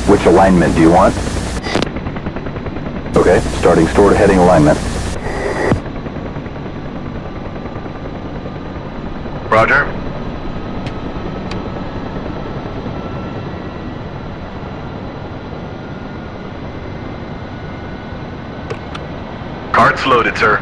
Which alignment do you want? Okay, starting store to heading alignment. Roger. Cart's loaded, sir.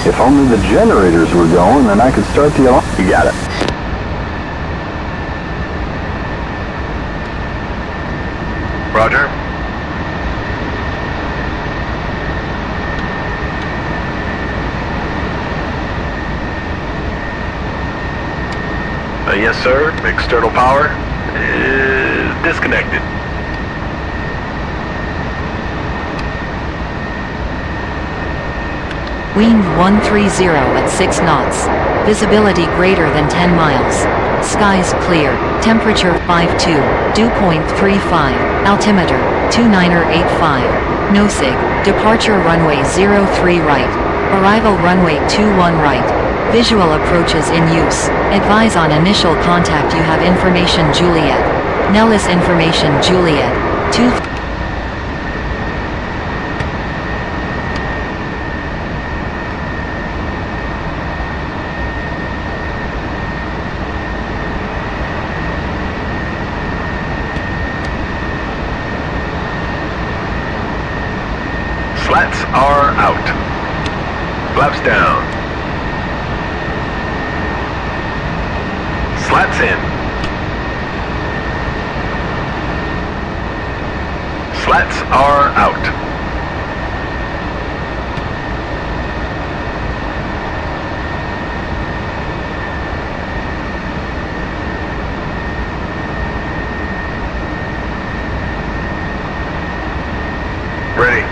If only the generators were going, then I could start the alarm. You got it. Roger. Yes, sir. External power is disconnected. Wind 130 at 6 knots. Visibility greater than 10 miles. Skies clear. Temperature 52. Dew point 35. Altimeter 2985. NOSIG. Departure runway 03 right. Arrival runway 21 right. Visual approaches in use. Advise on initial contact. You have information Juliet. Nellis information Juliet. 2. Slats are out. Flaps down. Slats in. Slats are out. Ready.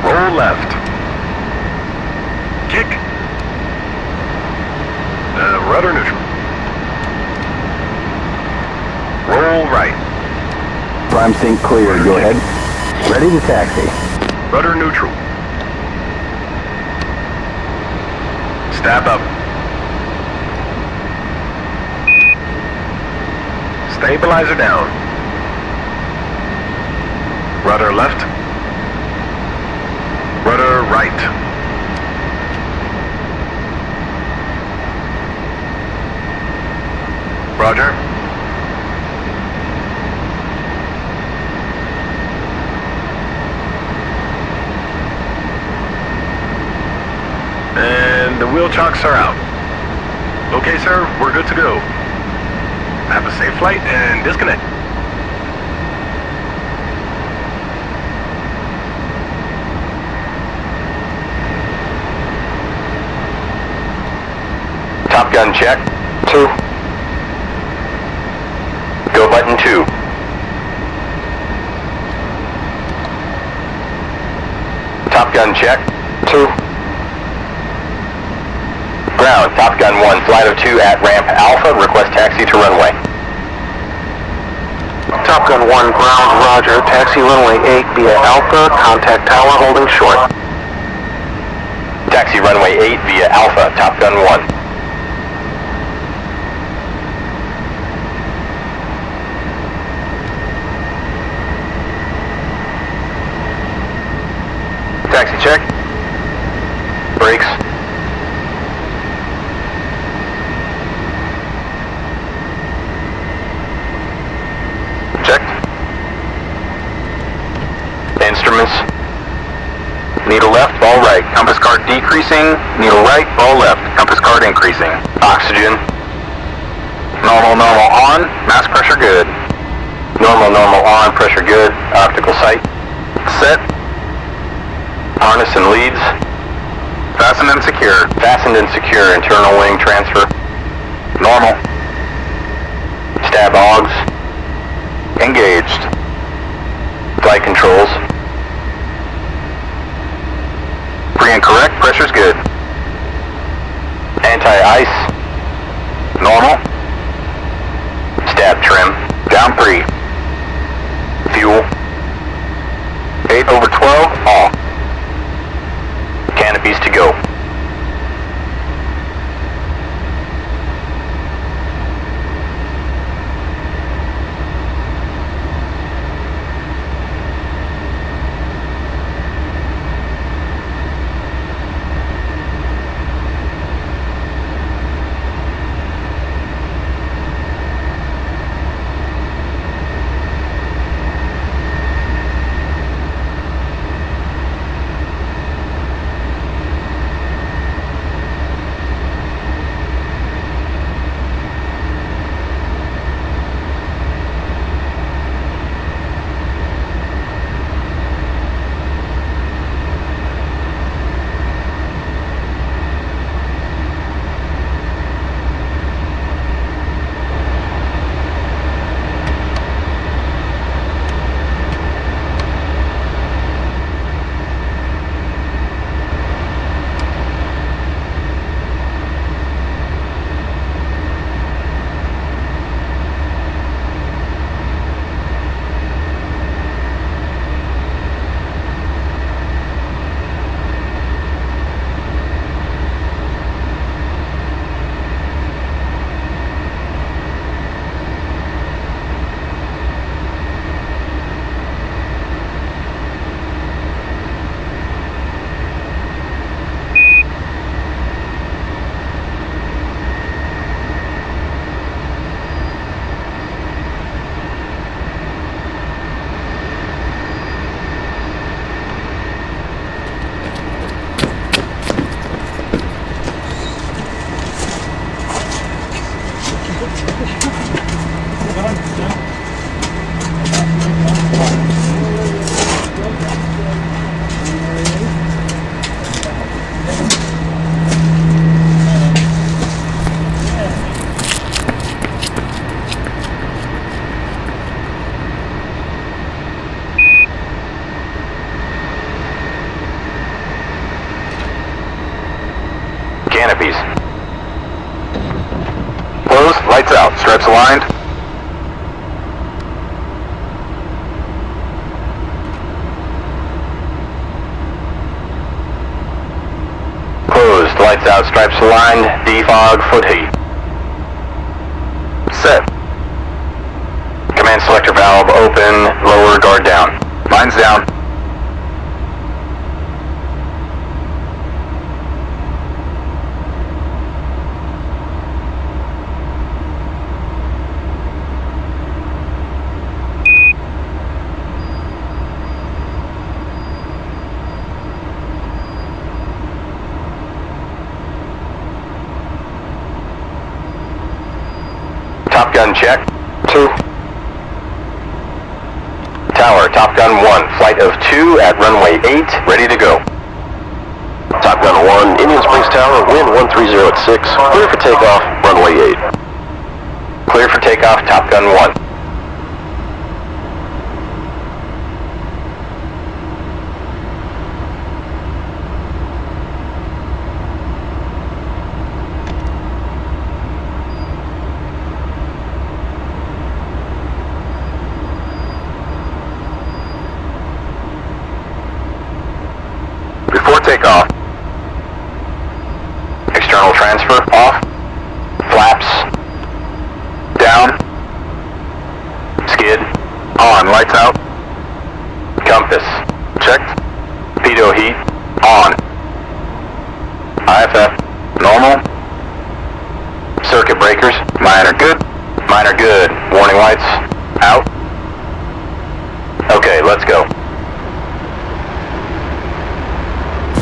Roll left. Kick. Rudder neutral. Roll right. Prime sync clear. Go ahead. Ready to taxi. Rudder neutral. Stab up. Stabilizer down. Rudder left. Rudder right. Roger. And the wheel chocks are out. Okay, sir, we're good to go. Have a safe flight and disconnect. Top gun check. 2. Go button 2. Top gun check. 2. Ground, Top Gun 1, flight of 2 at ramp Alpha, request taxi to runway. Top Gun 1, ground, roger, taxi runway 8 via Alpha, contact tower holding short. Taxi runway 8 via Alpha, Top Gun 1. Taxi check. Brakes. Checked. Instruments. needle left, ball right. Compass card decreasing, needle right, ball left. Compass card increasing. Oxygen. Normal, normal on, mass pressure good. Normal, normal on, pressure good. Optical sight. Set. Harness and leads. Fastened and secure. Fastened and secure. Internal wing transfer. Normal. Stab augs. Engaged. Flight controls. Free and correct, pressure's good. Anti-ice. Normal. Stab trim. Down 3. Fuel. 8/12, off. Canopies to go. Canopies. Closed, lights out, stripes aligned. Closed, lights out, stripes aligned, defog, foot heat. Set. Command selector valve open, lower guard down. Lines down. Top gun check. 2. Tower, Top Gun 1, flight of 2 at runway 8, ready to go. Top Gun 1, Indian Springs Tower, wind 130 at 6, clear for takeoff, runway 8. Clear for takeoff, Top Gun 1. Before takeoff, external transfer off, flaps, down, skid, on, lights out, compass, checked, pitot heat, on, IFF, normal, circuit breakers, mine are good, warning lights, out, okay, let's go.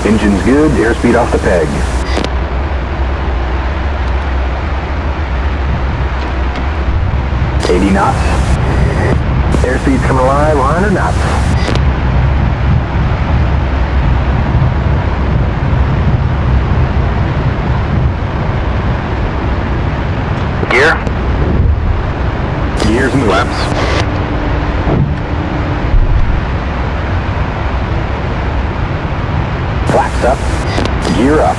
Engine's good, airspeed off the peg. $80 knots. Airspeed's coming alive, 100 knots. Gear. Gears moving. Flaps. Flaps up. Gear up.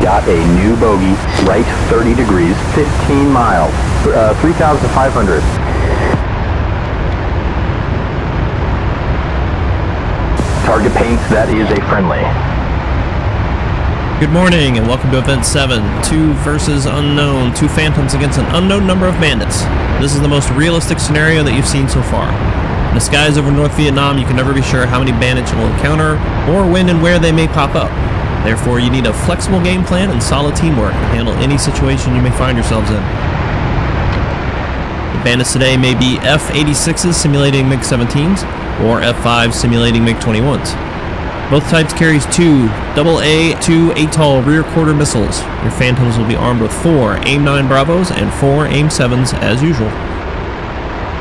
Got a new bogey, right 30 degrees, 15 miles, 3,500. Target paints, that is a friendly. Good morning and welcome to Event 7, 2 versus unknown, 2 phantoms against an unknown number of bandits. This is the most realistic scenario that you've seen so far. In the skies over North Vietnam, you can never be sure how many bandits you will encounter, or when and where they may pop up. Therefore, you need a flexible game plan and solid teamwork to handle any situation you may find yourselves in. The bandits today may be F-86s simulating MiG-17s, or F-5s simulating MiG-21s. Both types carries 2 AA-2 ATOL rear quarter missiles. Your Phantoms will be armed with 4 AIM-9 Bravos and 4 AIM-7s as usual.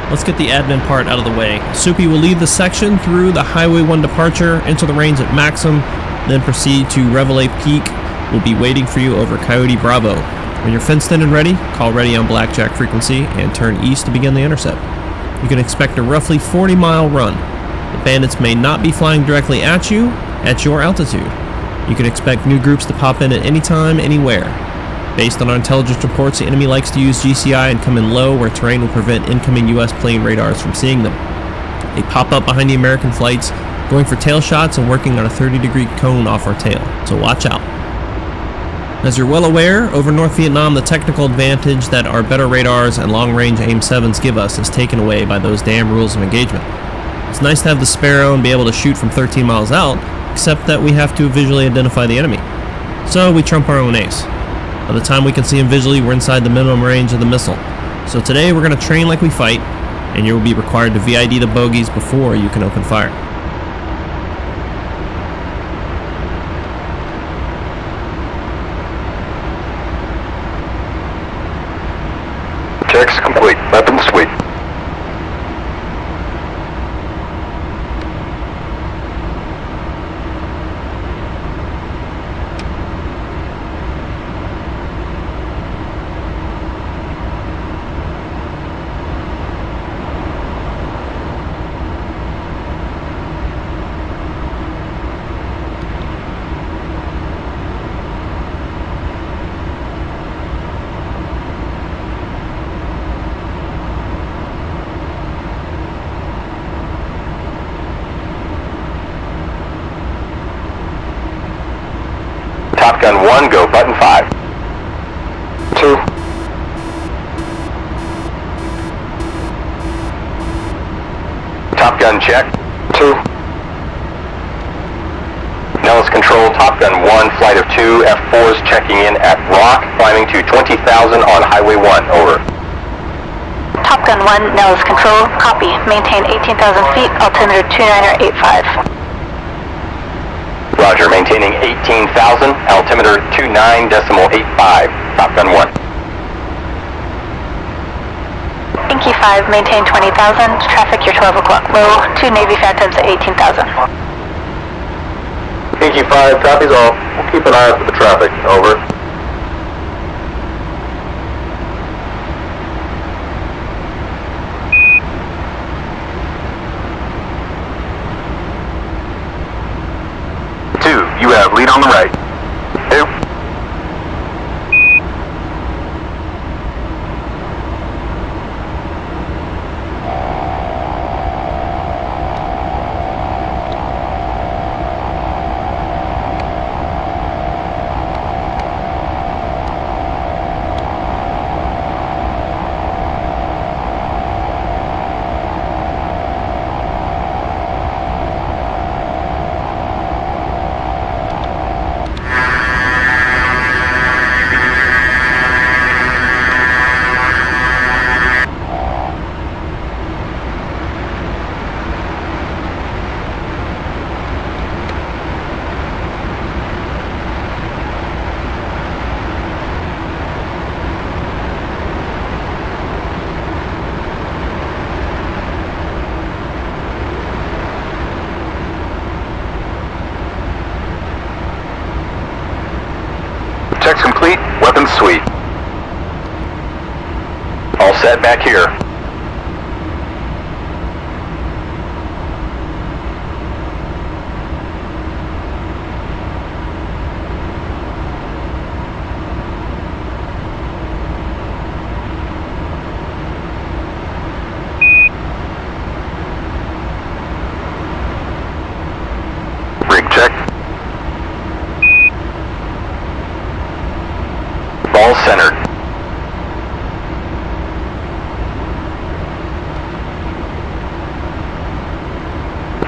Let's get the admin part out of the way. Soupy will lead the section through the Highway 1 departure into the range at Maxim, then proceed to Reveille Peak. We'll be waiting for you over Coyote Bravo. When you're fenced in and ready, call ready on Blackjack frequency and turn east to begin the intercept. You can expect a roughly 40-mile run. The bandits may not be flying directly at you, at your altitude. You can expect new groups to pop in at any time, anywhere. Based on our intelligence reports, the enemy likes to use GCI and come in low where terrain will prevent incoming U.S. plane radars from seeing them. They pop up behind the American flights, going for tail shots and working on a 30-degree cone off our tail, so watch out. As you're well aware, over North Vietnam, the technical advantage that our better radars and long-range AIM-7s give us is taken away by those damn rules of engagement. It's nice to have the Sparrow and be able to shoot from 13 miles out, except that we have to visually identify the enemy. So we trump our own ace. By the time we can see him visually, we're inside the minimum range of the missile. So today we're going to train like we fight, and you will be required to VID the bogeys before you can open fire. Checks complete. Weapons sweep. Top Gun 1, go button 5. 2. Top Gun check. 2. Nellis Control, Top Gun 1, flight of 2, F4s checking in at Rock, climbing to 20,000 on Highway 1, over. Top Gun 1, Nellis Control, copy. Maintain 18,000 feet, altimeter 2985. Roger, maintaining 18,000, altimeter 29.85, Top Gun 1. Inky 5, maintain 20,000, traffic your 12 o'clock low, 2 Navy Phantoms at 18,000. Inky 5, copies all. We'll keep an eye out for the traffic, over. You have lead on the right. 2. Set back here. Rig check. Ball centered.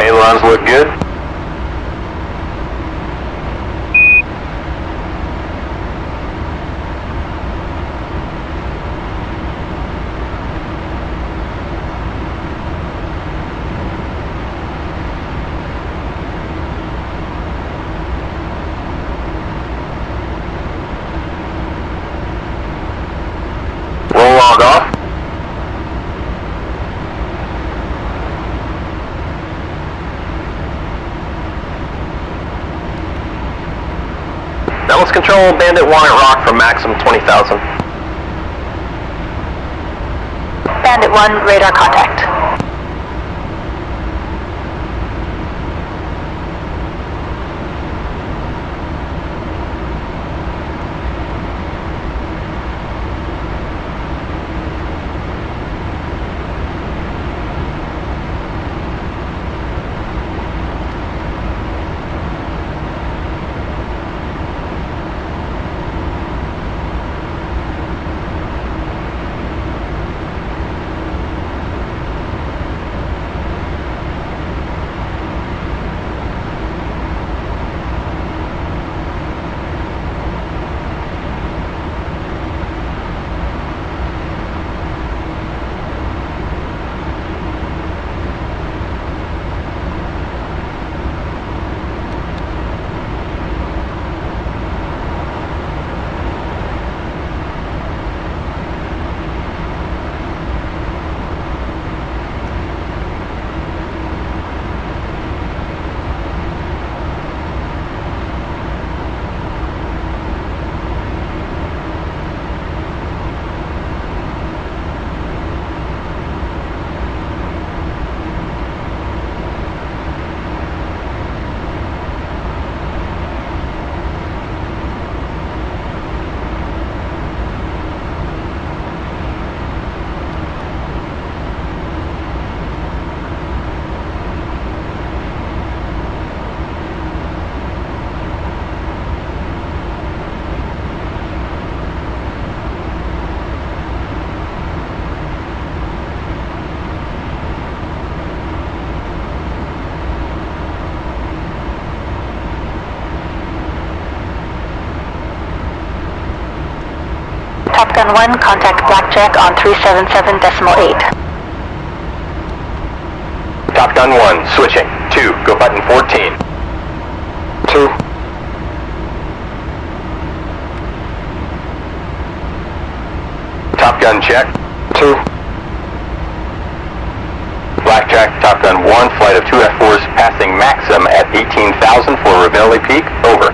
Ailerons look good. Roll log off. Now let's control Bandit 1 at Rock from maximum 20,000. Bandit 1, radar contact. Top Gun 1, contact Blackjack on 377.8. Top Gun 1, switching. 2, go button 14. 2. Top Gun check. 2. Blackjack, Top Gun 1, flight of 2 F4s passing Maxim at 18,000 for Ravelli Peak, over.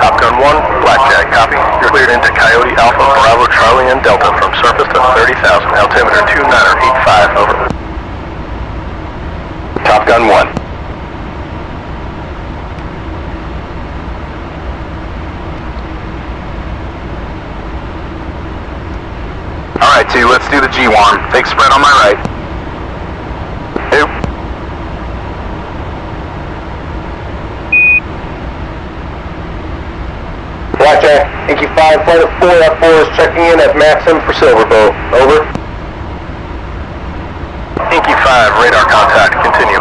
Top Gun 1, Blackjack, copy. You're cleared into Coyote Alpha, Bravo, Charlie, and Delta from surface to 30,000, altimeter 2985, over. Top Gun 1. Alright, 2, let's do the G-Warm. Take spread on my right. 2. Blackjack, Inky 5, flight of 4 F4 is checking in at Maxim for Silverbow. Over. Inky 5, radar contact, continue.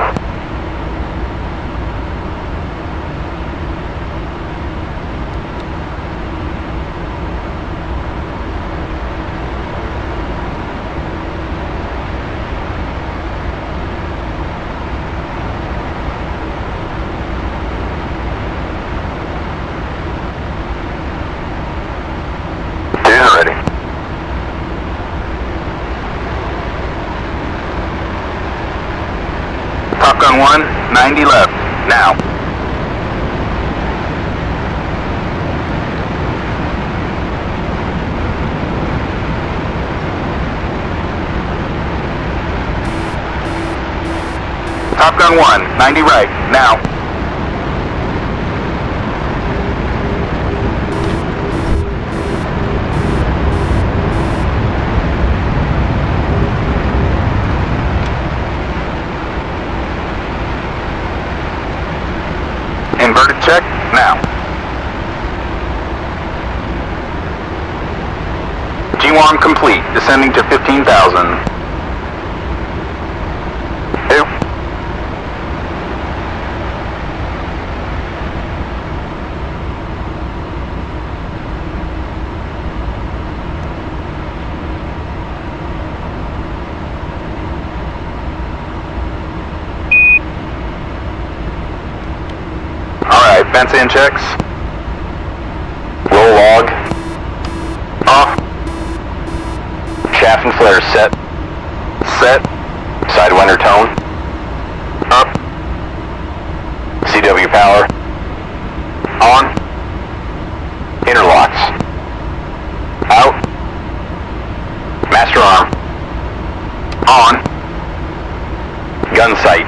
Ready. Top Gun 1, 90 left, now. Top Gun 1, 90 right, now. Inverted check, now. G1 complete, descending to 15,000. Alright, fence in checks. Roll log. Off. Shaft and flares set. Set. Sidewinder tone. Up. CW power. On. Interlocks. Out. Master arm. On. Gun sight.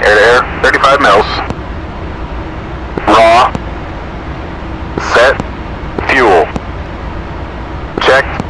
Air to air, 35 mils. Raw. Set. Fuel. Checked.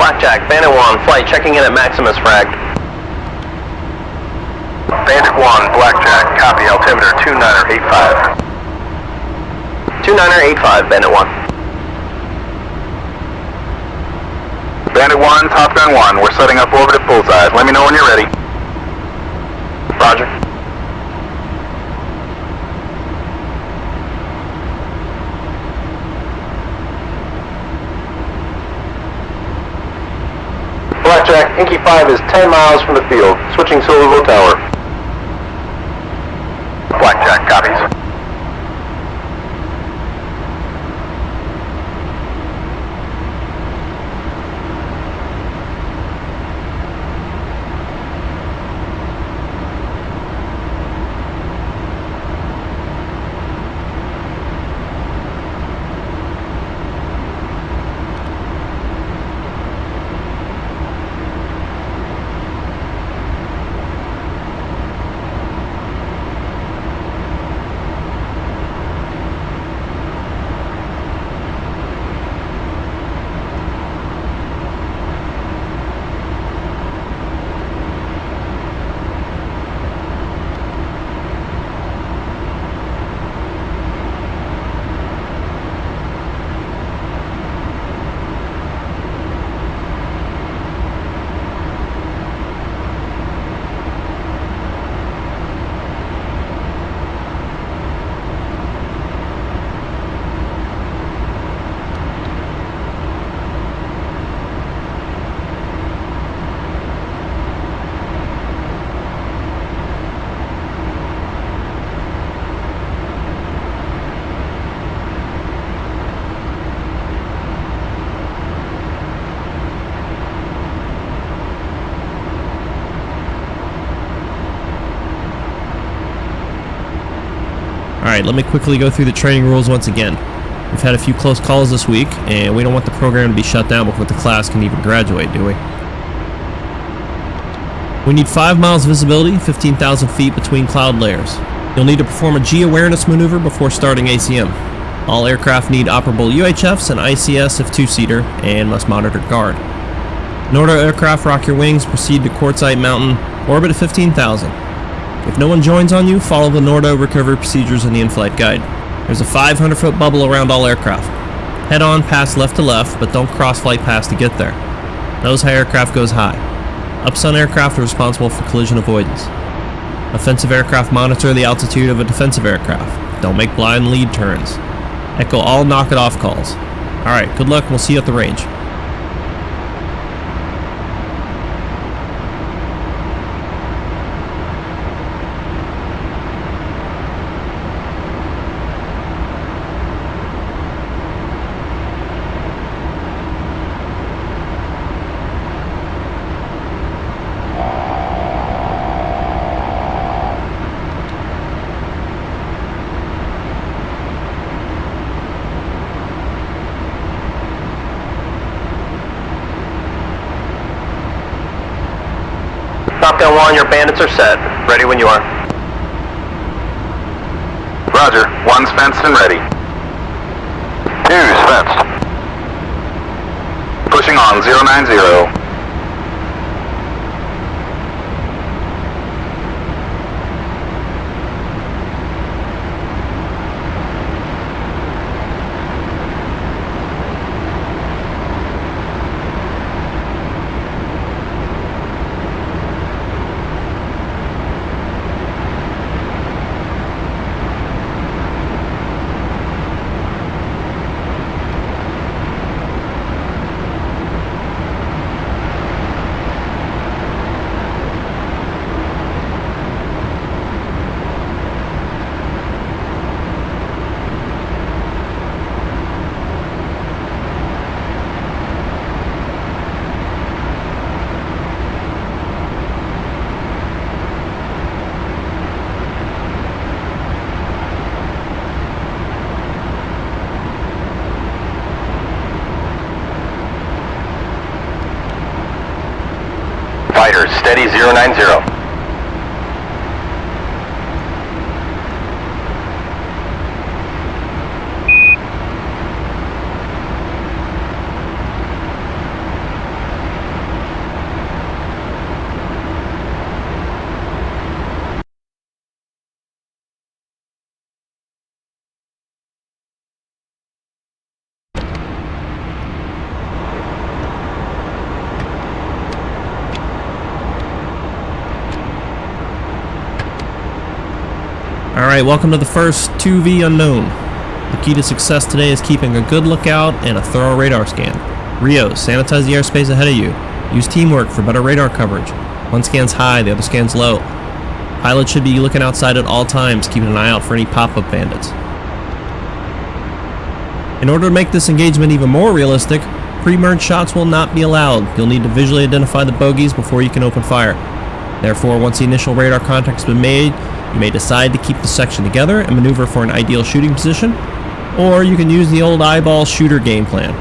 Blackjack, Bandit 1, flight checking in at Maximus frag. Bandit 1, Blackjack, copy, altimeter 2985. 2985, Bandit 1. Bandit 1, Top Gun 1, we're setting up orbit at bullseyes. Let me know when you're ready. Roger. Blackjack, Inky 5 is 10 miles from the field, switching Solo Tower. Blackjack, copies. Alright, let me quickly go through the training rules once again. We've had a few close calls this week, and we don't want the program to be shut down before the class can even graduate, do we? We need 5 miles visibility, 15,000 feet between cloud layers. You'll need to perform a G-awareness maneuver before starting ACM. All aircraft need operable UHFs and ICS if two-seater, and must monitor guard. Nordo aircraft, rock your wings, proceed to Quartzite Mountain, orbit at 15,000. If no one joins on you, follow the Nordo recovery procedures in the in-flight guide. There's a 500-foot bubble around all aircraft. Head on pass left to left, but don't cross flight pass to get there. Nose high aircraft goes high. Upsun aircraft are responsible for collision avoidance. Offensive aircraft monitor the altitude of a defensive aircraft. Don't make blind lead turns. Echo all knock it off calls. Alright, good luck and we'll see you at the range. Top Gun 1, your bandits are set. Ready when you are. Roger. 1's fenced and ready. 2's fenced. Pushing on 090. Fighters, steady 090. Alright, welcome to the first 2V unknown. The key to success today is keeping a good lookout and a thorough radar scan. Rios, sanitize the airspace ahead of you. Use teamwork for better radar coverage. One scan's high, the other scan's low. Pilots should be looking outside at all times, keeping an eye out for any pop-up bandits. In order to make this engagement even more realistic, pre-merge shots will not be allowed. You'll need to visually identify the bogies before you can open fire. Therefore, once the initial radar contact's been made, you may decide to keep the section together and maneuver for an ideal shooting position, or you can use the old eyeball shooter game plan.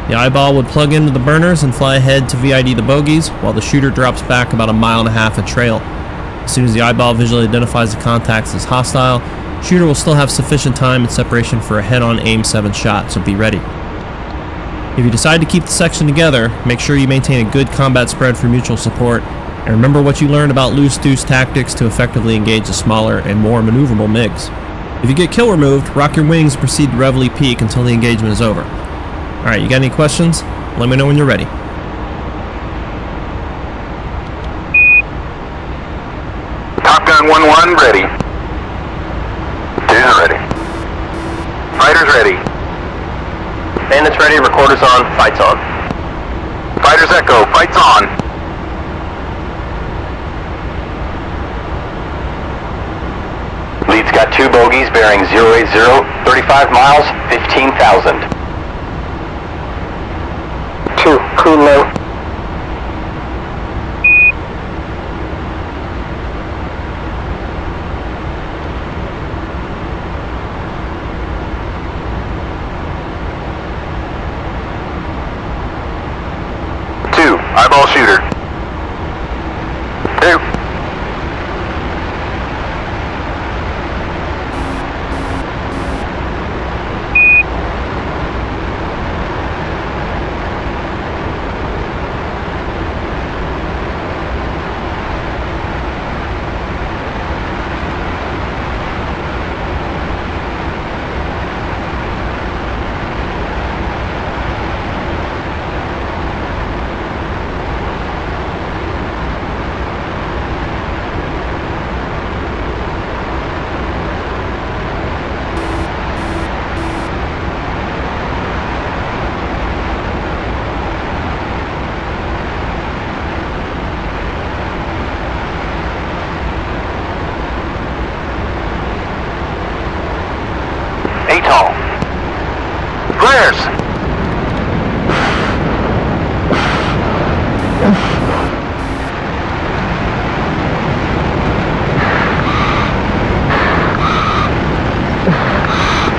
The eyeball would plug into the burners and fly ahead to VID the bogies, while the shooter drops back about 1.5 miles a trail. As soon as the eyeball visually identifies the contacts as hostile, shooter will still have sufficient time and separation for a head-on aim 7 shot, so be ready. If you decide to keep the section together, make sure you maintain a good combat spread for mutual support, and remember what you learned about loose-deuce tactics to effectively engage the smaller and more maneuverable MiGs. If you get kill removed, rock your wings and proceed to Reveille Peak until the engagement is over. Alright, you got any questions? Let me know when you're ready. Top Gun 1-1 ready. 2's ready. Fighters ready. Bandits ready, recorders on, fights on. Fighters echo, fights on. Lead's got 2 bogies bearing 080, 35 miles, 15,000. 2, clean low. Eyeball shooter. 2.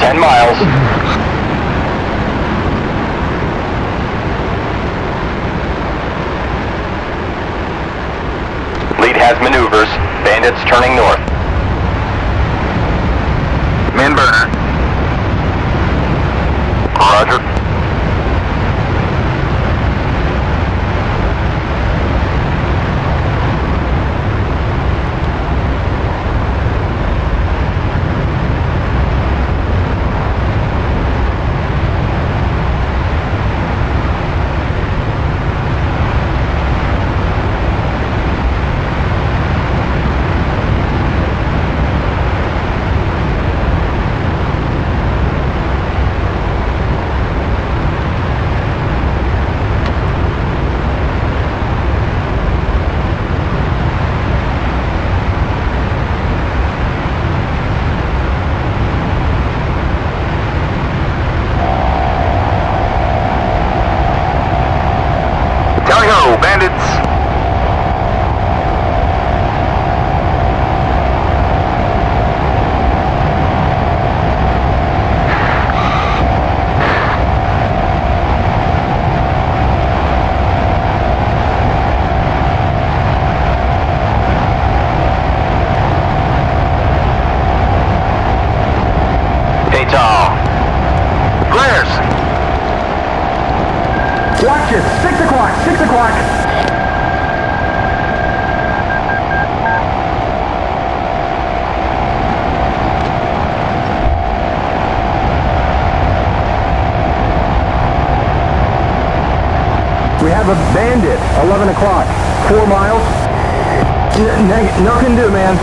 Ten miles. Lead has maneuvers. Bandits turning north. Min burner. Roger. Tally-ho, bandits! Hey, Tom. Flares! Watch it! 6 o'clock! 6 o'clock! We have a bandit, 11 o'clock, 4 miles. Nothing to do, man.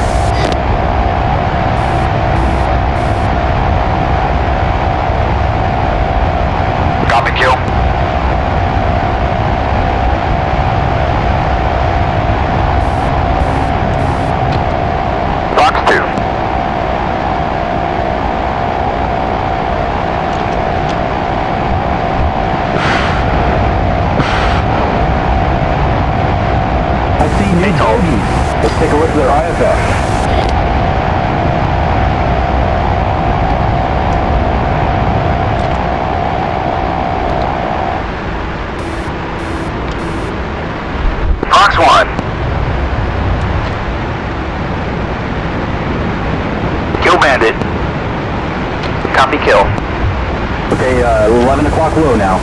Copy, kill. Fox 2. I see new bogeys. Let's take a look at their IFF. Fox 1. Kill bandit. Copy, kill. Okay, 11 o'clock low now.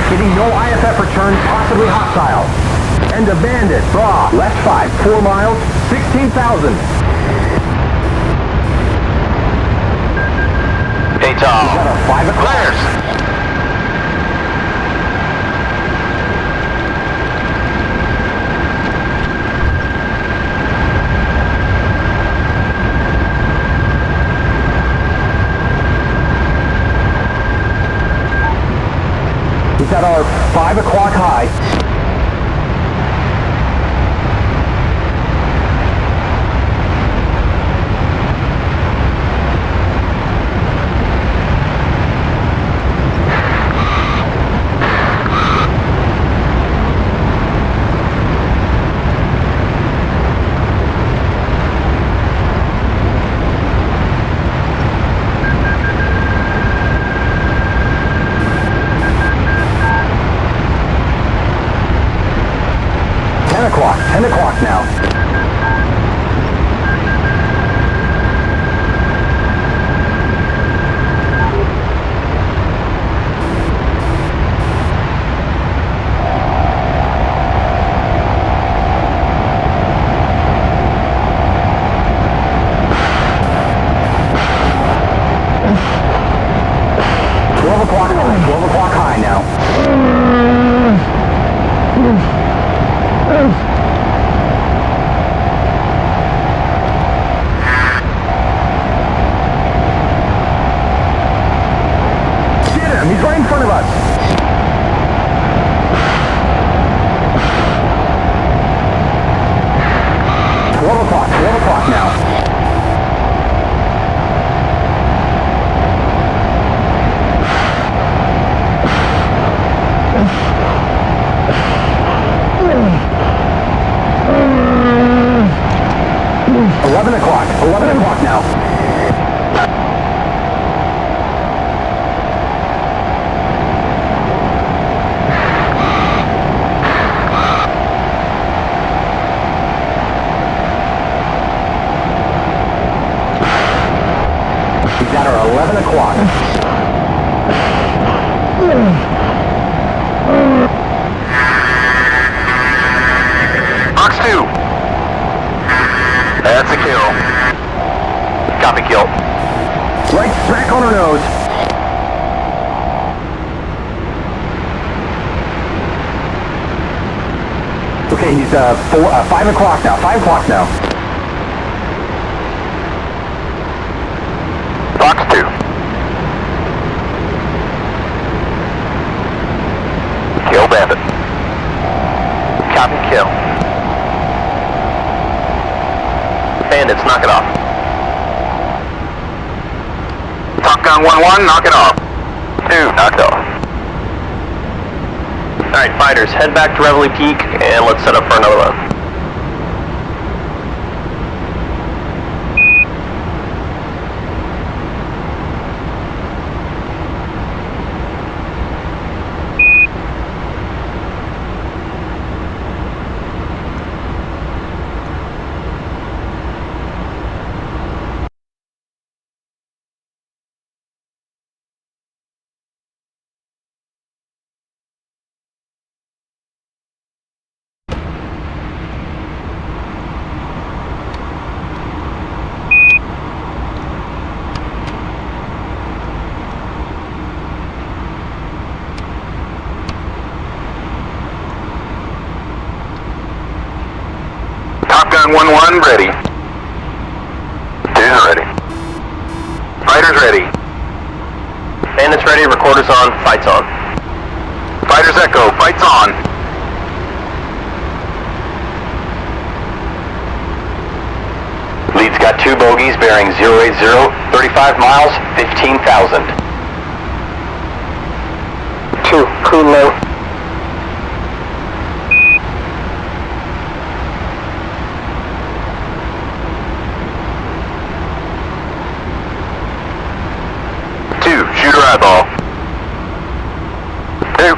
Getting no IFF return, possibly hostile. End of bandit, raw, left 5, 4 miles, 16,000. Hey, Tom. Got a 5 o'clock. Flares! We've got our 5 o'clock high. O'clock, 10 o'clock now. He's 5 o'clock now. 5 o'clock now. Fox 2. Kill bandit. Copy kill. Bandits, knock it off. Top Gun 1-1, knock it off. 2, knocked off. Alright, fighters, head back to Reveille Peak and let's set up for another run. Top Gun 1-1, ready. 2's ready. Fighters ready. Bandits ready, recorders on, fights on. Fighters echo, fights on. Lead's got 2 bogeys bearing 080, 35 miles, 15,000. 2, crew low. Shooter eyeball. 2.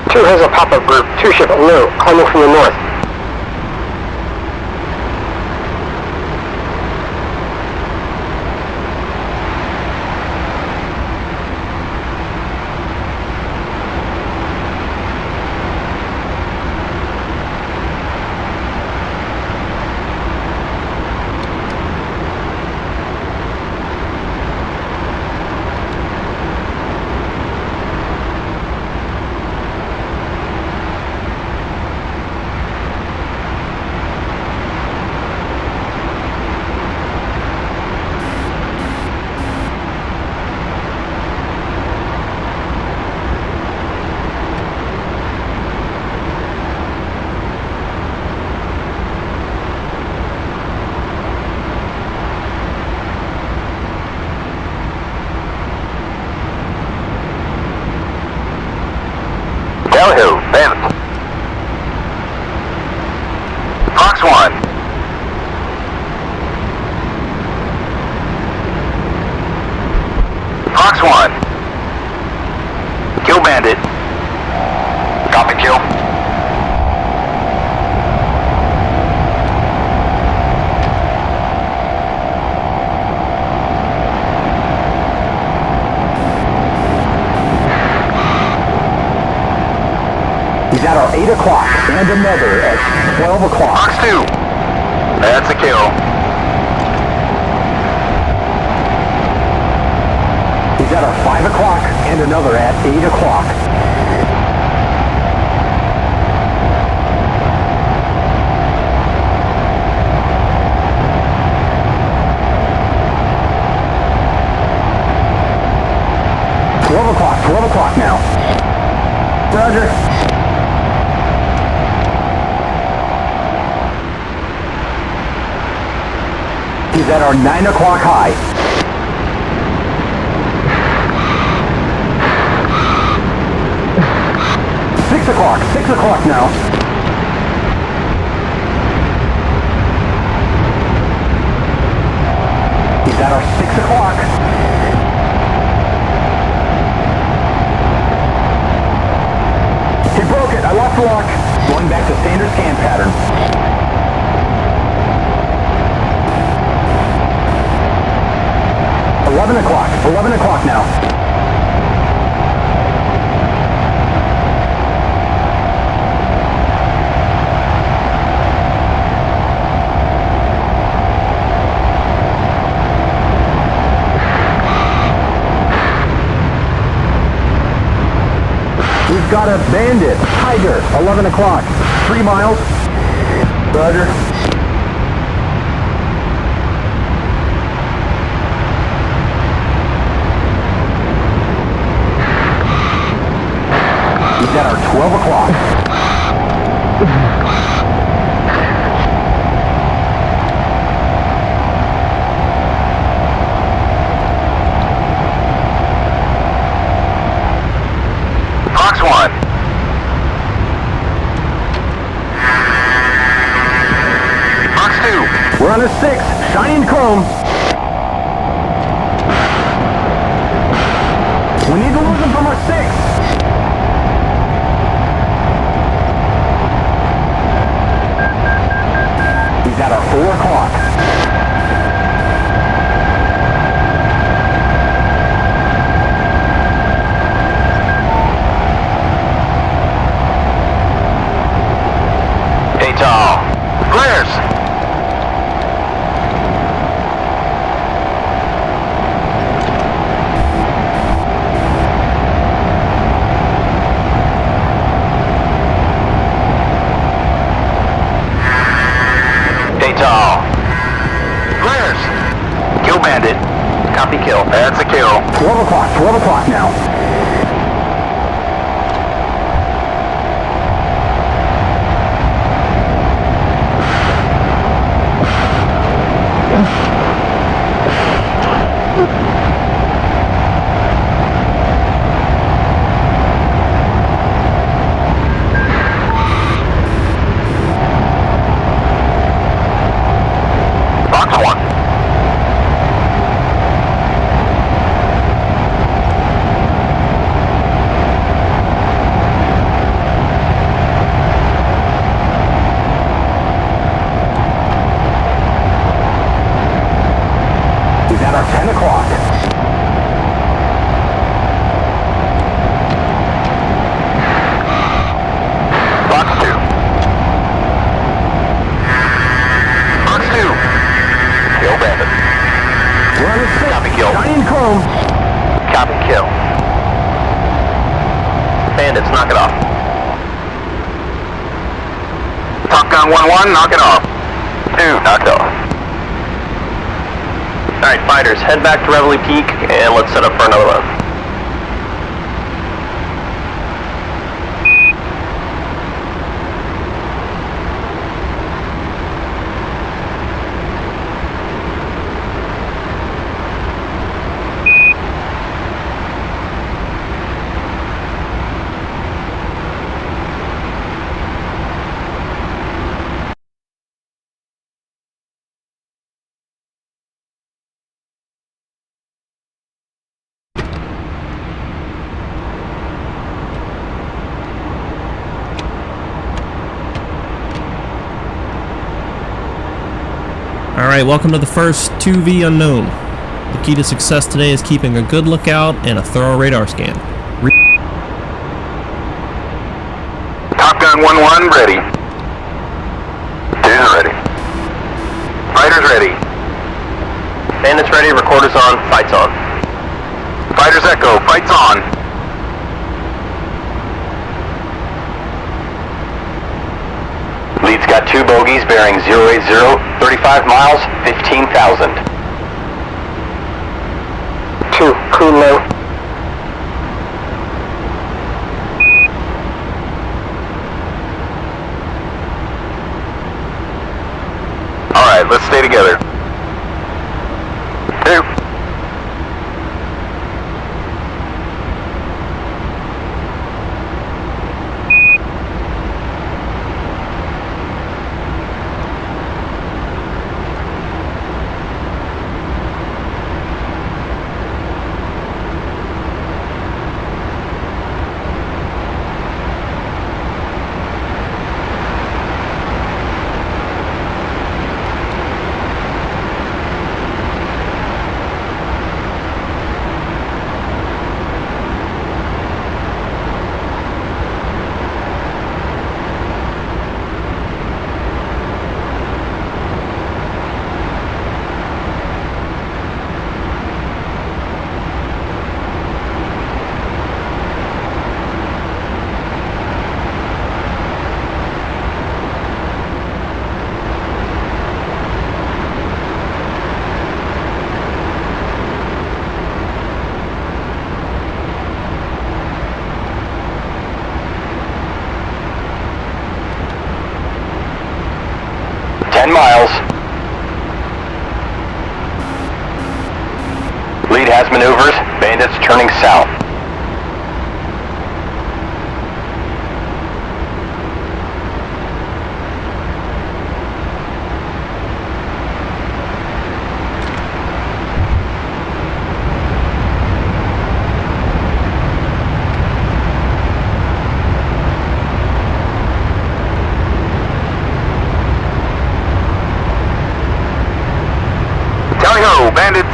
Two has a pop-up group. 2 ship low, coming from the north. Downhill, bandit. Fox 1. Fox 1. Kill bandit. Copy kill. He's at our 8 o'clock and another at 12 o'clock. Fox 2. That's a kill. He's at our 5 o'clock and another at 8 o'clock. $12 o'clock now. Roger. He's at our 9 o'clock high. $6 o'clock now. He's at our 6 o'clock. standard scan pattern. $11 o'clock now. We've got a bandit, Tiger, 11 o'clock, 3 miles. Roger. We've got our 12 o'clock. Fox 1. Fox 2. We're on a 6, shiny and chrome. We need to lose them from our 6. He's at our 4 o'clock. Hey, tall. Glares. Hey, tall. Glares. Kill bandit. Copy kill. That's a kill. 12 o'clock now. Fox 1. He's at our 10 o'clock. Fox 2. Fox 2. Kill bandit. We're on a 6, Copy kill. shiny and chrome. Copy kill. Bandits, knock it off. Top Gun 1-1, knock it off. 2, knocked off. Alright, fighters, head back to Reveille Peak and let's set up for another run. Alright, welcome to the first 2V unknown. The key to success today is keeping a good lookout and a thorough radar scan. Top Gun 1-1, ready. Dudes ready. Fighters ready. Bandits ready, recorders on, fights on. Fighters echo, fights on. Lead's got 2 bogeys bearing 080, 35 miles, 15,000. 2, clean low. Alright, let's stay together. 2. maneuvers. Bandits turning south. Tally-ho, bandits!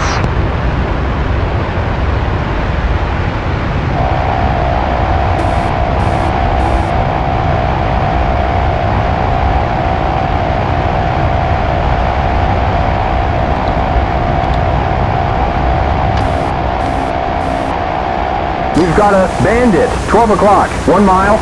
We've got a bandit. 12 o'clock. 1 mile.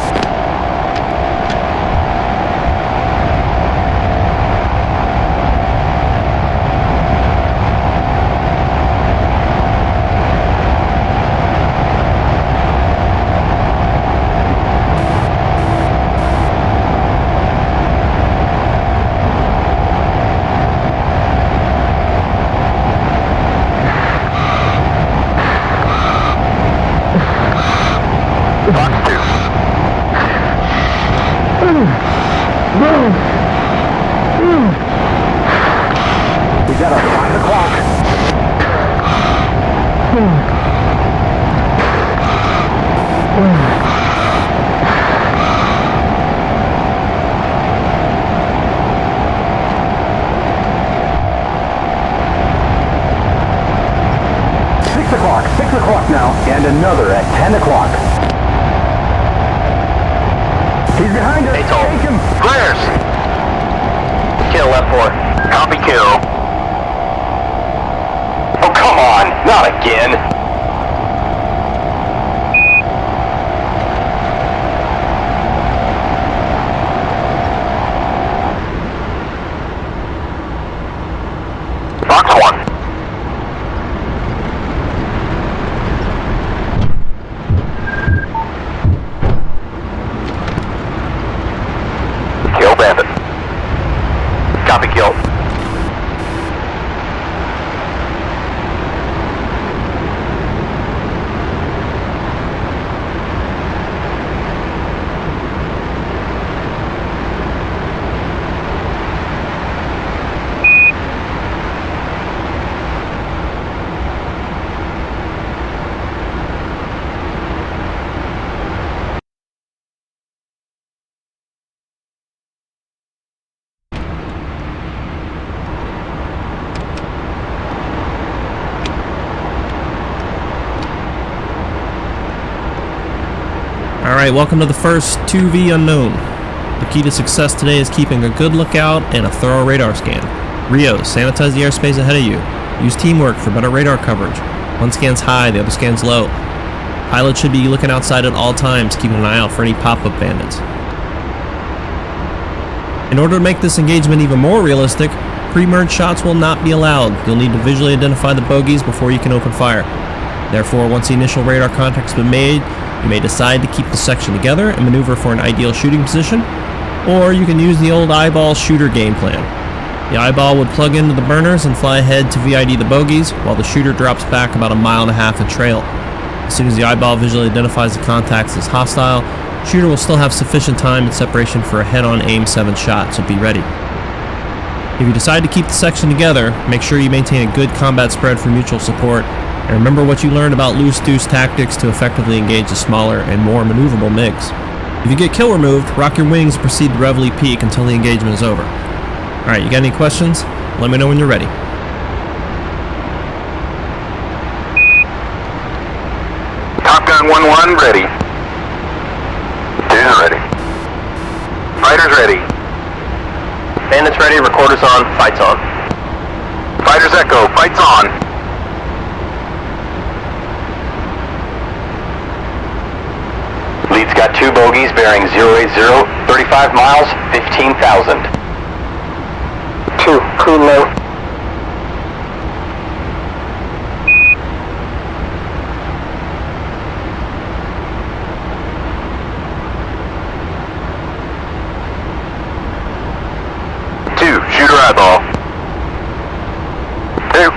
Box 2. We got a 5 o'clock. Six o'clock now, and another at 10 o'clock. He's behind us. Hey, Tom. Take him. Flares! Kill left 4. Copy kill. Oh, come on! Not again! Box 1. Kill bandit. Copy kill. Alright, welcome to the first 2V unknown. The key to success today is keeping a good lookout and a thorough radar scan. Rios, sanitize the airspace ahead of you. Use teamwork for better radar coverage. One scan's high, the other scan's low. Pilots should be looking outside at all times, keeping an eye out for any pop-up bandits. In order to make this engagement even more realistic, pre-merge shots will not be allowed. You'll need to visually identify the bogies before you can open fire. Therefore, once the initial radar contact's been made, you may decide to keep the section together and maneuver for an ideal shooting position, or you can use the old eyeball shooter game plan. The eyeball would plug into the burners and fly ahead to VID the bogies, while the shooter drops back about 1.5 miles and trail. As soon as the eyeball visually identifies the contacts as hostile, shooter will still have sufficient time and separation for a head-on aim 7 shot, so be ready. If you decide to keep the section together, make sure you maintain a good combat spread for mutual support, and remember what you learned about loose-deuce tactics to effectively engage the smaller and more maneuverable MiGs. If you get kill removed, rock your wings and proceed to Reveille Peak until the engagement is over. Alright, you got any questions? Let me know when you're ready. Top Gun 1-1 ready. Dudes ready. Fighters ready. Bandits ready, recorders on, fights on. Fighters echo, fights on. Lead's got 2 bogies bearing 080, 35 miles, 15,000. 2, crew low. Shooter eyeball. 2.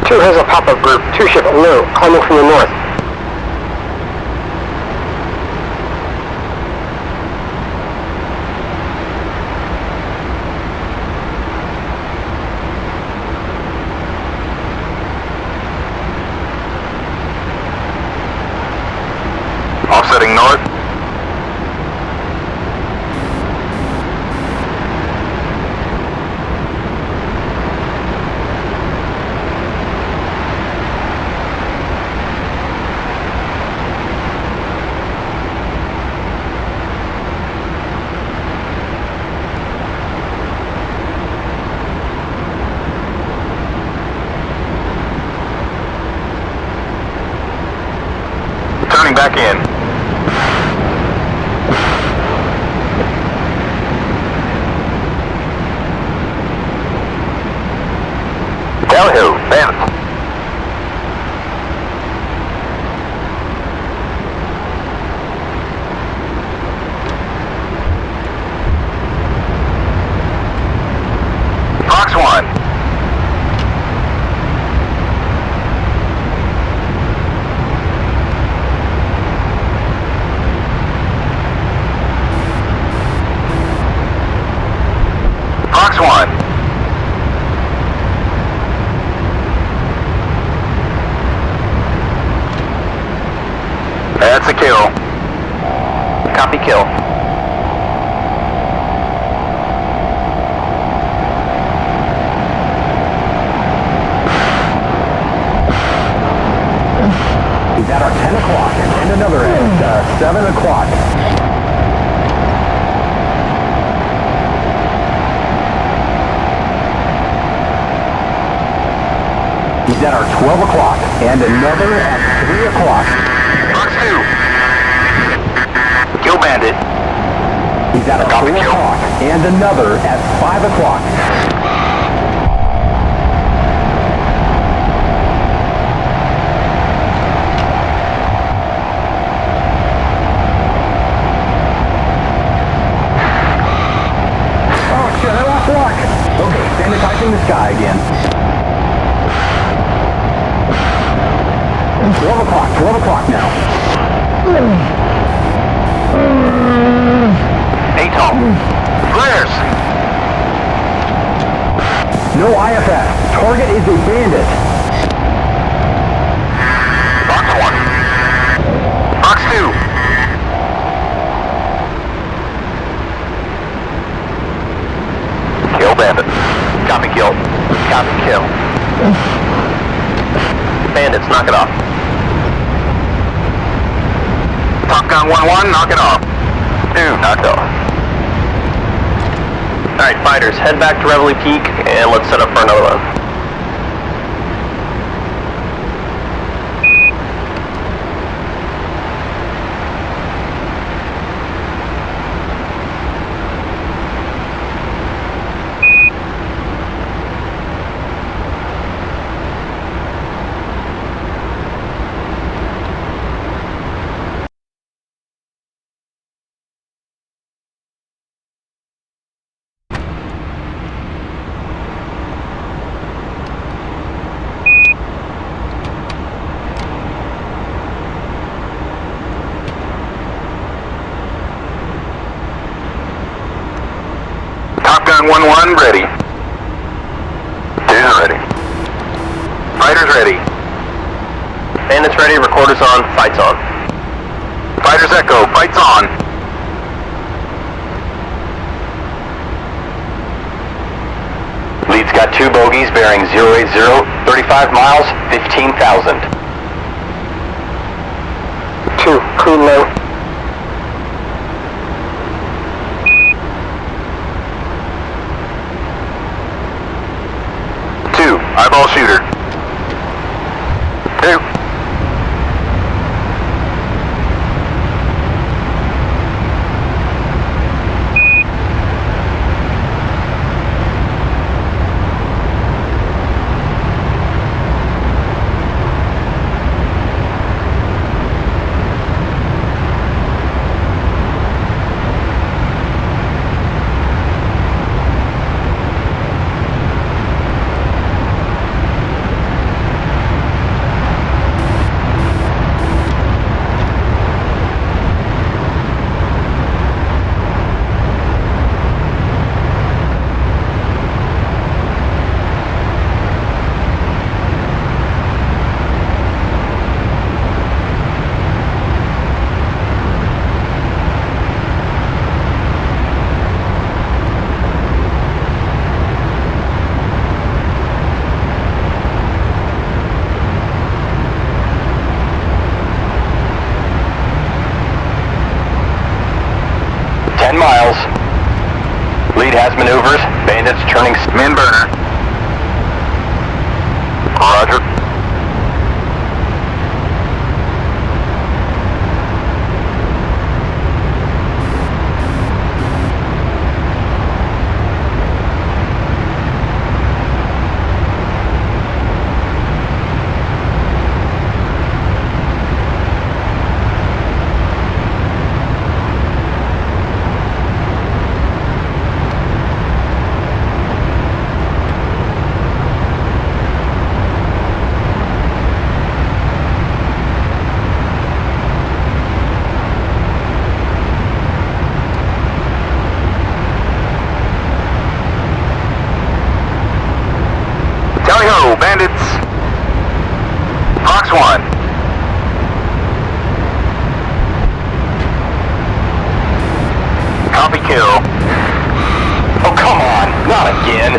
2 has a pop-up group. 2 ship low, climbing from the north. Offsetting north. Turning back in. Downhill, bandits. Fox 1. Fox 1. That's a kill. Copy kill. He's at our 10 o'clock and another at 7 o'clock. He's at our 12 o'clock and another at 3 o'clock. Fox 2. Kill bandit. He's at our Copy 4 kill. o'clock and another at 5 o'clock. Oh shit, I lost luck. Okay, sanitizing the sky again. 12 o'clock now. ATOL. Flares. No IFF. Target is a bandit. Fox 1. Fox 2. Kill bandit. Copy kill. Copy kill. Bandits, knock it off. Top Gun 1-1, knock it off. 2, knocked off. Alright, fighters, head back to Reveille Peak and let's set up for another one. Top Gun 1-1, ready. 2's ready. Fighters ready. Bandits ready, recorders on, fights on. Fighters echo, fights on. Lead's got 2 bogeys bearing 080, 35 miles, 15,000. 2, crew low. Eyeball shooter. 2. 10 miles. Lead has maneuvers. Bandits turning min burner. Roger. Tally-ho, bandits! Fox 1. Copy kill. Oh, come on, not again.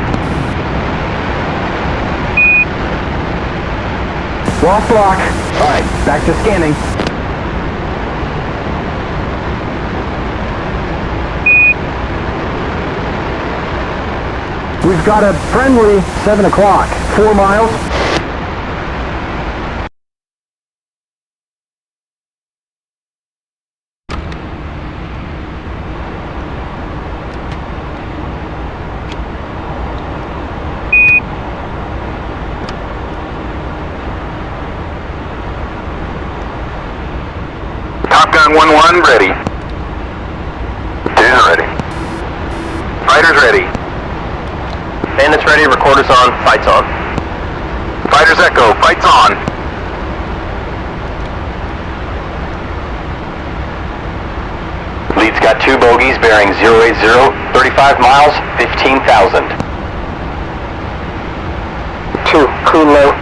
Lost block. Alright, back to scanning. We've got a friendly 7 o'clock. 4 miles. Top Gun 1-1 ready. Dudes ready. Fighters ready. Bandits ready, recorders on, fights on. Fighters echo, fights on. Lead's got 2 bogies bearing 080, 35 miles, 15,000. 2, clean low.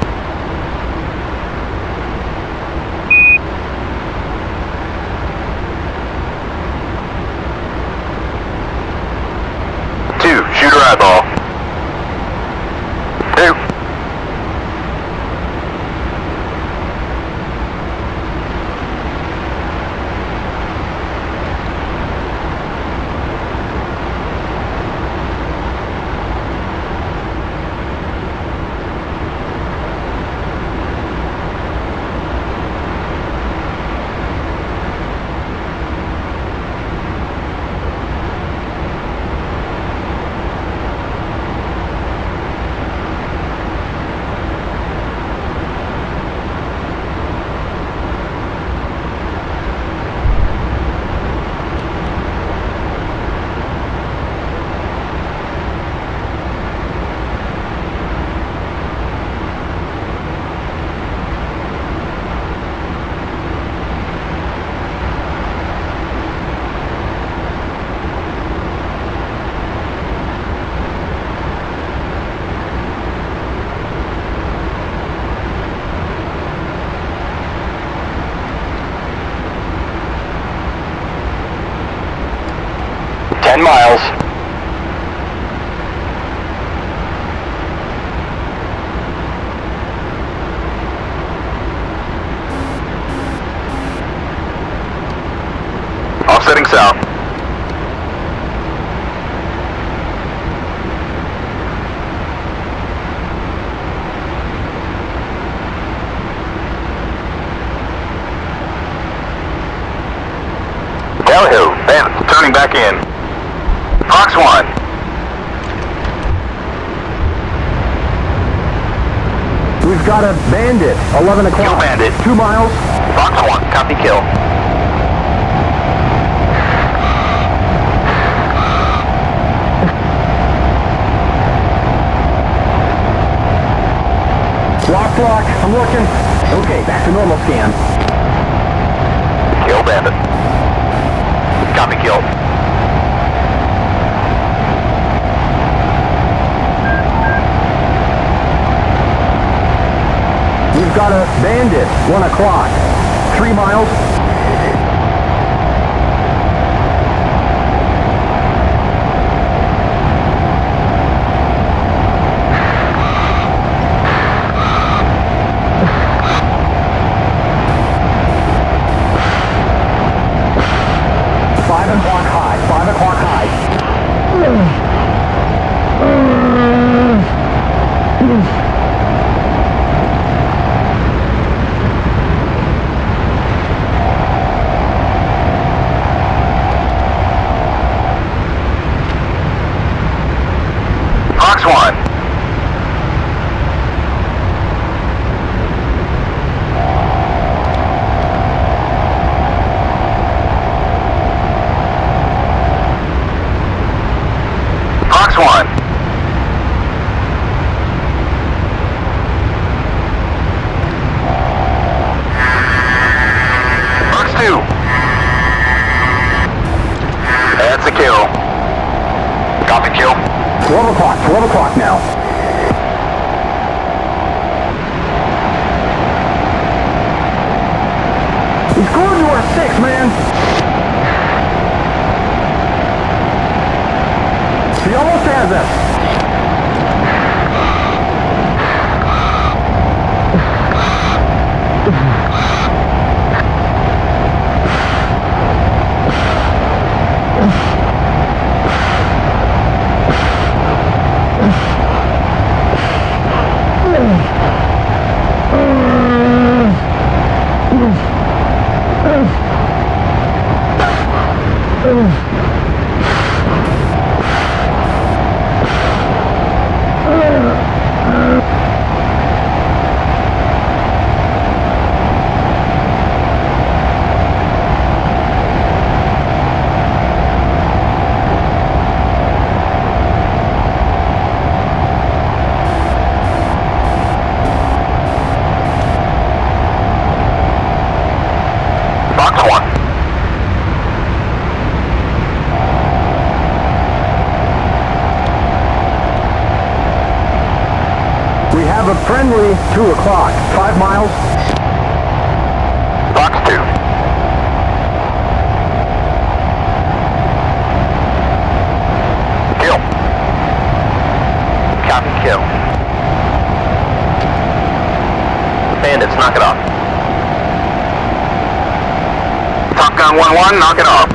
Shooter eyeball. 2. Miles. Offsetting south. Downhill, bandits turning back in. Fox 1. We've got a bandit. 11 o'clock. Kill bandit. 2 miles. Fox 1, copy kill. Block. I'm looking. Okay, back to normal scan. Kill bandit. Copy kill. We've got a bandit. 1 o'clock. 3 miles. Five o'clock high. 5 o'clock. 1. Fox 1. Fox 2. That's a kill. Copy kill. 12 o'clock now. He's going to our 6, man. He almost has us. Fox 1. We have a friendly 2 o'clock. 5 miles. Fox 2. Kill. Copy kill. Bandits, knock it off. Top Gun 1-1, knock it off.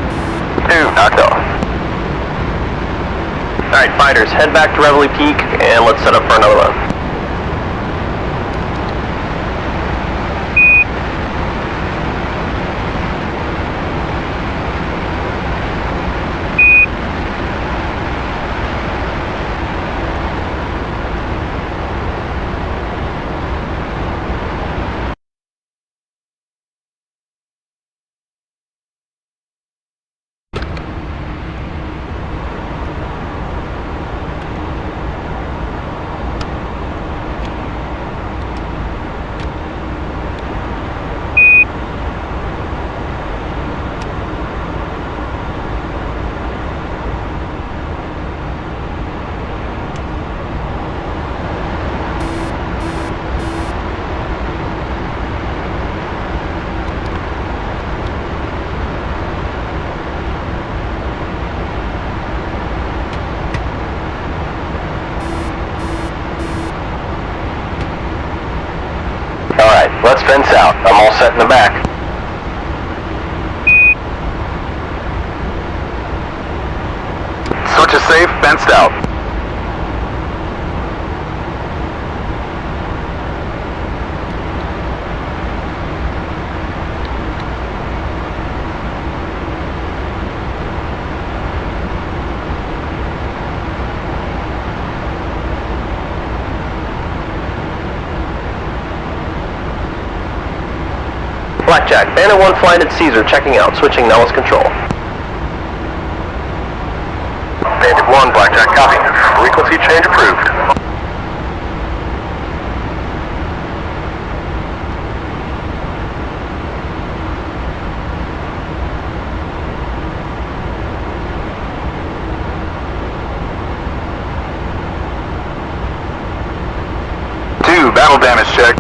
2, knocked off. Alright, fighters, head back to Reveille Peak and let's set up for another run. Alright, let's fence out. I'm all set in the back. Switch is safe, fenced out. Blackjack, Bandit 1 flying at Caesar, checking out, switching Nellis control. Bandit 1, Blackjack, copy. Frequency change approved. Two, battle damage check.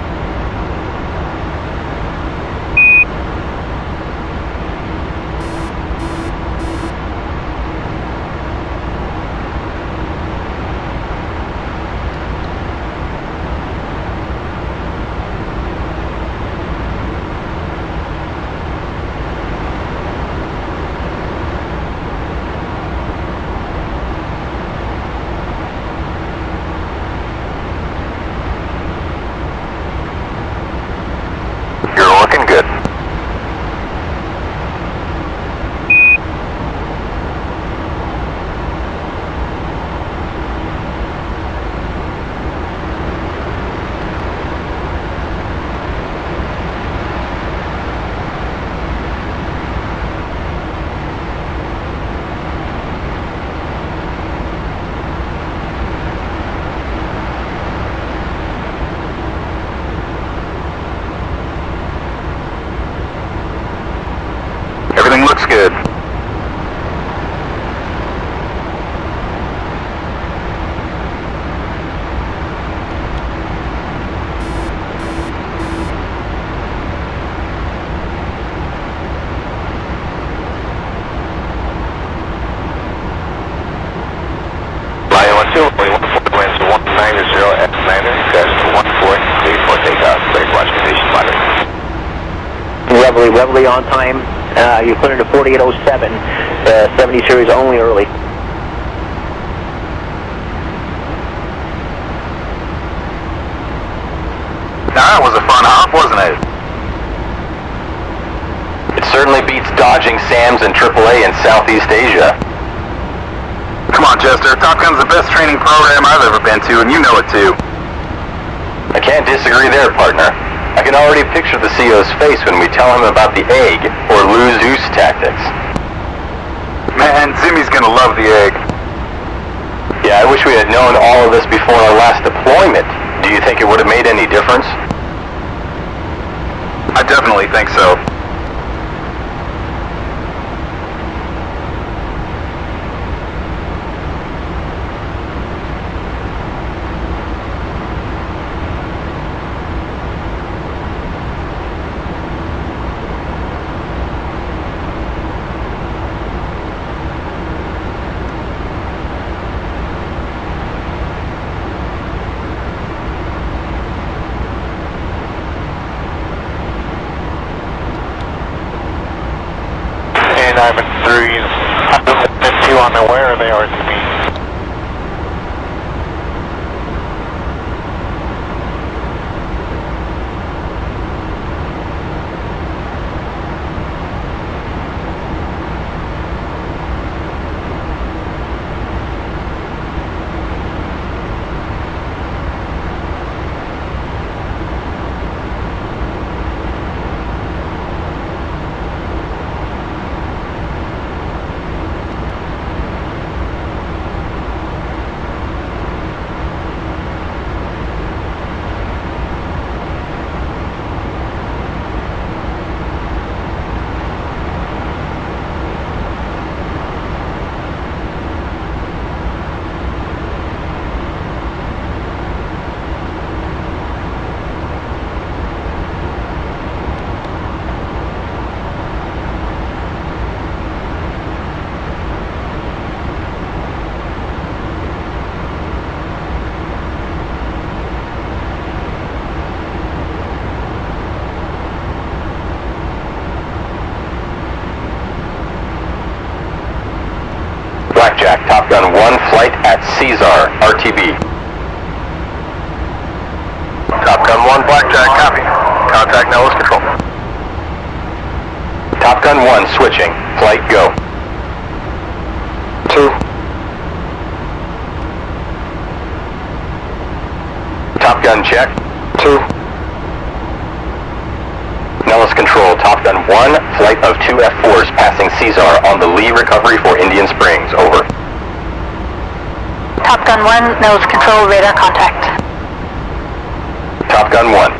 X Commander, test 14, clear for takeoff, clear for launch condition monitoring. Reveille on time. You put it to 4807. 70 series only early. That was a fun hop, wasn't it? It certainly beats dodging SAMs and AAA in Southeast Asia. Come on, Chester. Top Gun's the best training program I've ever been to, and you know it too. I can't disagree there, partner. I can already picture the CO's face when we tell him about the egg, or lose-use tactics. Man, Zimmy's gonna love the egg. Yeah, I wish we had known all of this before our last deployment. Do you think it would have made any difference? I definitely think so. I'm in 3 on the where they are to be. Blackjack, Top Gun 1, flight at Caesar, RTB. Top Gun 1, Blackjack, copy. Contact Nellis Control. Top Gun 1, switching. Flight go. 2. Top Gun check. 2. Nellis Control, Top Gun 1, flight of 2 F-4s passing Caesar on the lee recovery for Indian Springs, over. Top Gun 1, Nellis Control, radar contact. Top Gun 1.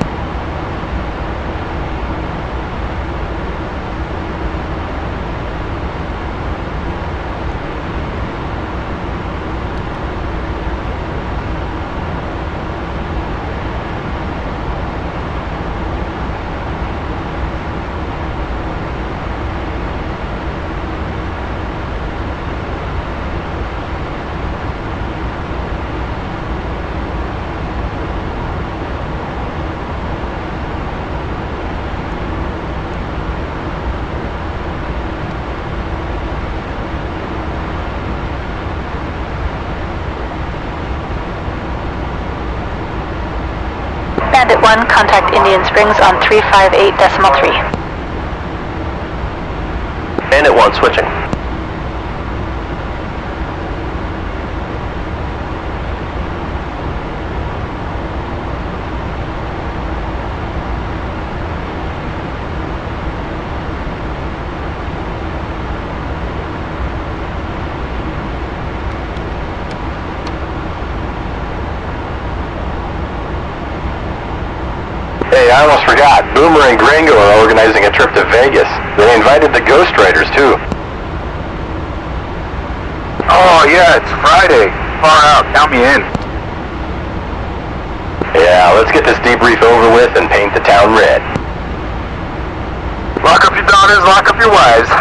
Bandit 1, contact Indian Springs on 358.3. Bandit 1, switching. Hey, I almost forgot. Boomer and Gringo are organizing a trip to Vegas. They invited the Ghost Riders, too. Oh, yeah, it's Friday. Far out. Count me in. Yeah, let's get this debrief over with and paint the town red. Lock up your daughters, lock up your wives.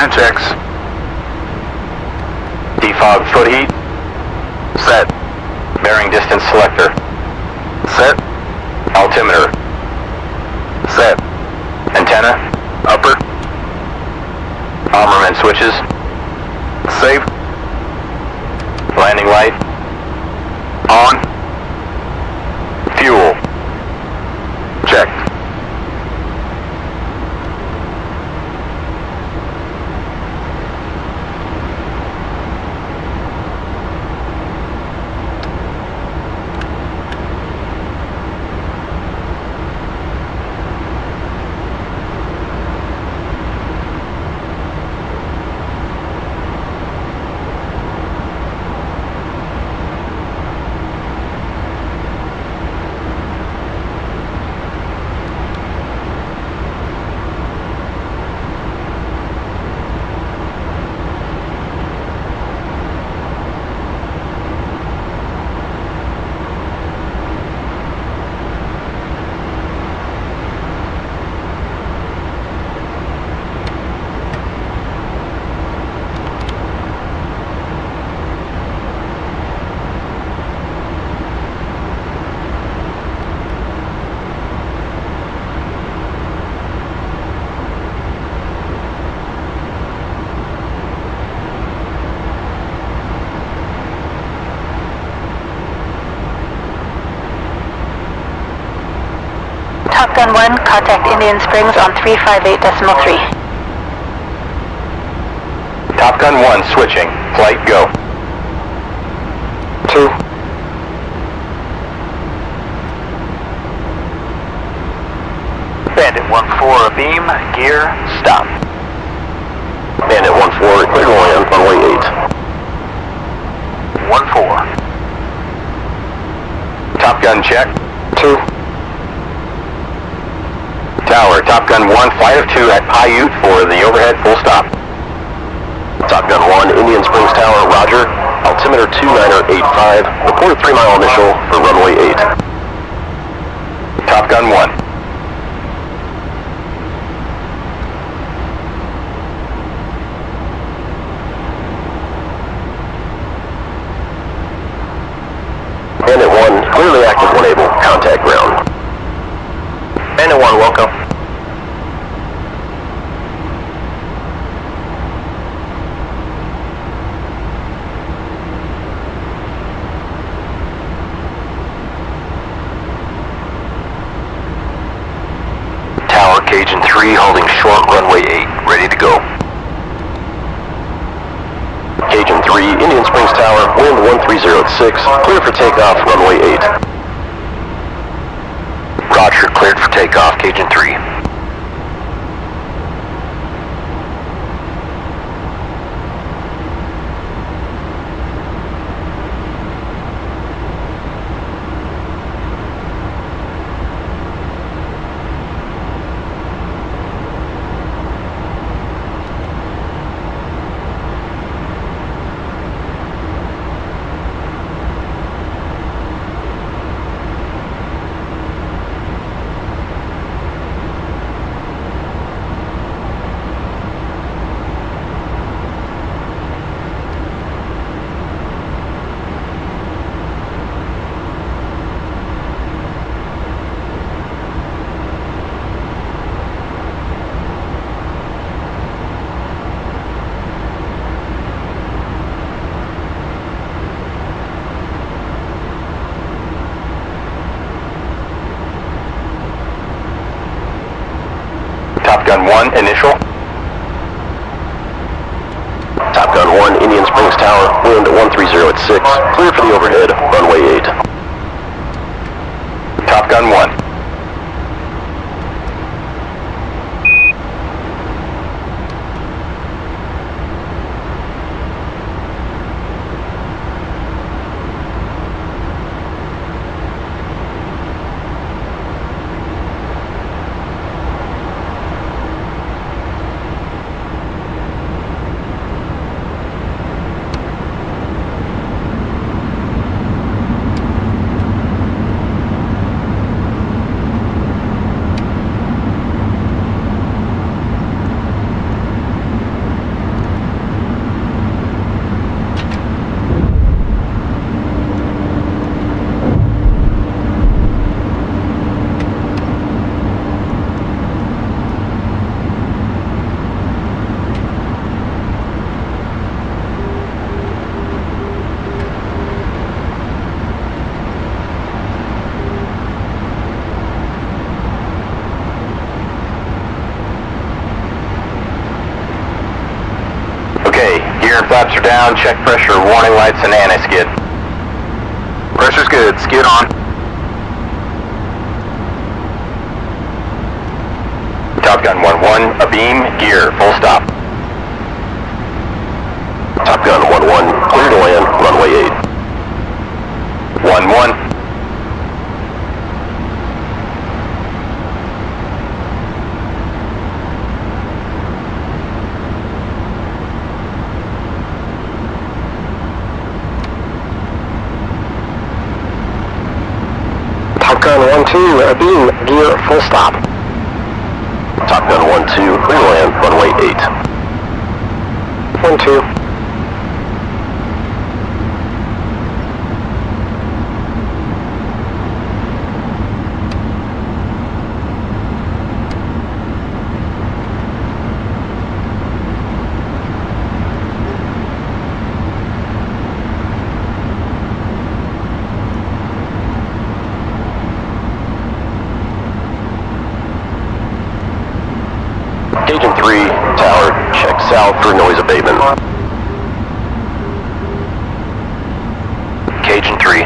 Altitude checks. Defog foot heat. Set. Bearing distance selector. Set. Altimeter. Set. Antenna. Upper. Armament switches. Safe. Landing light. On. Fuel. Checked. Top Gun 1, contact Indian Springs on 358.3. Top Gun 1 switching. Flight go. 2. Bandit 1-4 abeam. Gear. Stop. Bandit 1-4, clear to land, runway 8. 1-4. Top Gun check. 2. Tower, Top Gun 1, flight of 2 at Paiute for the overhead full stop. Top Gun 1, Indian Springs Tower, roger. Altimeter 2985, report a 3-mile initial for runway 8. Top Gun 1. Bandit 1, clearly active when able, contact ground. Bandit 1, welcome. Tower, Cajun 3, holding short, runway 8, ready to go. Cajun 3, Indian Springs Tower, wind 130 at 6, clear for takeoff, runway 8. Roger, cleared for takeoff, Cajun 3. Top Gun 1, initial. Top Gun 1, Indian Springs Tower, wind 130 at 6, clear for the overhead, runway 8. Top Gun 1. down, check pressure, warning lights, and anti-skid. Pressure's good, skid on. Top Gun 1-1, abeam, gear, full stop. Top Gun 1-1, clear to land, runway 8. 1-1. Top Gun 1-2, abeam, gear, full stop. Top Gun 1-2, clear to land, runway 8. 1-2. Agent 3, tower, check south for noise abatement. Cajun 3.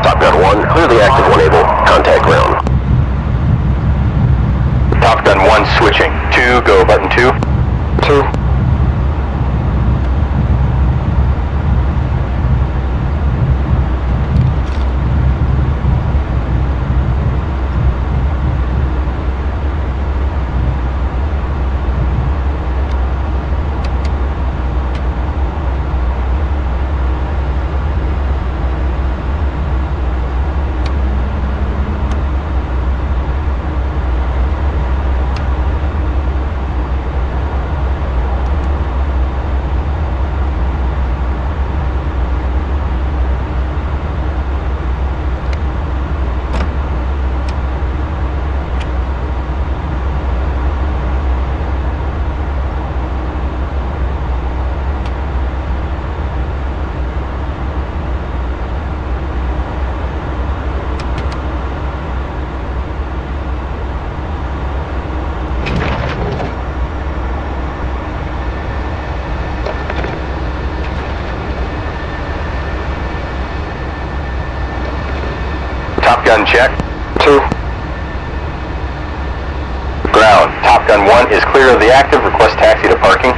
Top Gun 1, clear the active 1 able, contact ground. Top Gun 1 switching. 2, go button 2. 2. Top Gun check. 2. Ground. Top Gun 1 is clear of the active. Request taxi to parking.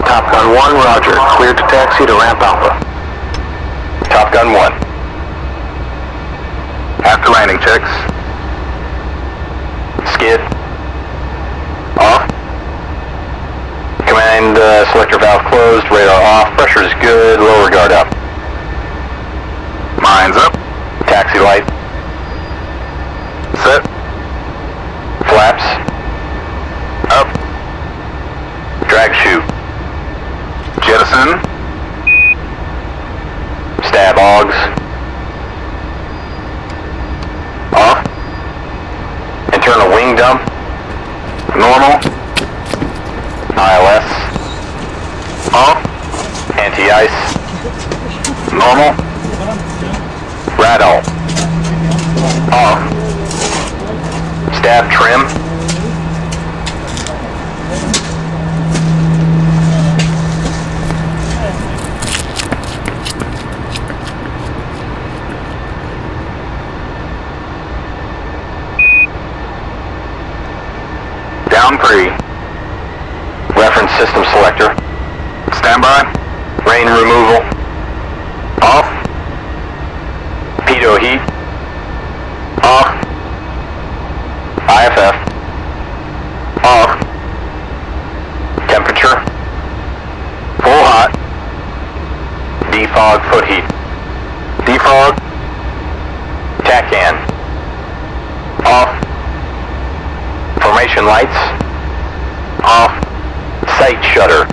Top Gun 1, roger. Cleared to taxi to ramp Alpha. Top Gun 1. After landing checks. Skid. Off. Command selector valve closed. Radar off. Pressure is good. Lower guard up. Mines up. Taxi light. Set. Flaps. Up. Drag chute. Jettison. Stab augs. Off. Internal wing dump. Normal. ILS. Off. Anti-ice. Normal. Rattle. Off. Stab trim. Down pre. Reference system selector. Standby. Rain removal. Off. Pitot heat. Off. IFF. Off. Temperature. Full hot. Defog foot heat. Defog. TACAN. Off. Formation lights. Off. Sight shutter.